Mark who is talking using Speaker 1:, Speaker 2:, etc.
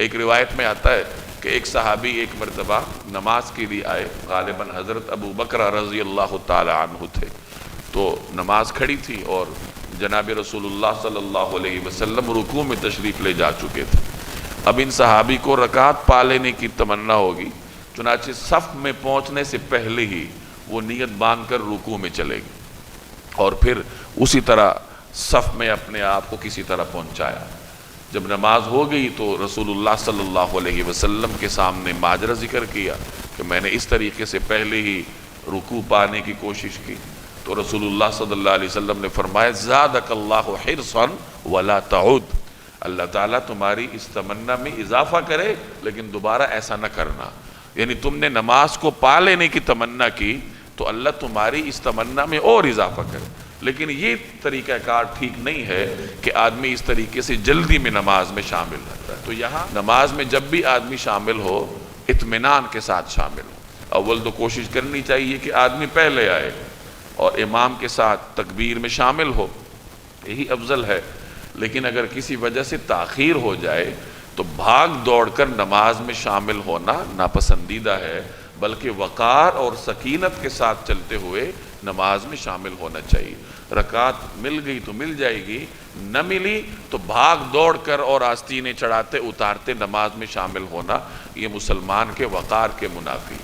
Speaker 1: ایک روایت میں آتا ہے کہ ایک صحابی ایک مرتبہ نماز کے لیے آئے، غالباً حضرت ابو بکر رضی اللہ تعالی عنہ تھے، تو نماز کھڑی تھی اور جناب رسول اللہ صلی اللہ علیہ وسلم رکوع میں تشریف لے جا چکے تھے۔ اب ان صحابی کو رکعت پا لینے کی تمنا ہوگی، چنانچہ صف میں پہنچنے سے پہلے ہی وہ نیت باندھ کر رکوع میں چلے گئے اور پھر اسی طرح صف میں اپنے آپ کو کسی طرح پہنچایا۔ جب نماز ہو گئی تو رسول اللہ صلی اللہ علیہ وسلم کے سامنے ماجرا ذکر کیا کہ میں نے اس طریقے سے پہلے ہی رکوع پانے کی کوشش کی، تو رسول اللہ صلی اللہ علیہ وسلم نے فرمایا زادک اللہ حرصا ولا تعود، اللہ تعالیٰ تمہاری اس تمنا میں اضافہ کرے لیکن دوبارہ ایسا نہ کرنا، یعنی تم نے نماز کو پا لینے کی تمنا کی تو اللہ تمہاری اس تمنا میں اور اضافہ کرے، لیکن یہ طریقہ کار ٹھیک نہیں ہے کہ آدمی اس طریقے سے جلدی میں نماز میں شامل رہتا ہے۔ تو یہاں نماز میں جب بھی آدمی شامل ہو اطمینان کے ساتھ شامل ہو، اول تو کوشش کرنی چاہیے کہ آدمی پہلے آئے اور امام کے ساتھ تکبیر میں شامل ہو، یہی افضل ہے، لیکن اگر کسی وجہ سے تاخیر ہو جائے تو بھاگ دوڑ کر نماز میں شامل ہونا ناپسندیدہ ہے، بلکہ وقار اور سکینت کے ساتھ چلتے ہوئے نماز میں شامل ہونا چاہیے۔ رکعت مل گئی تو مل جائے گی، نہ ملی تو بھاگ دوڑ کر اور آستینے چڑھاتے اتارتے نماز میں شامل ہونا یہ مسلمان کے وقار کے منافی۔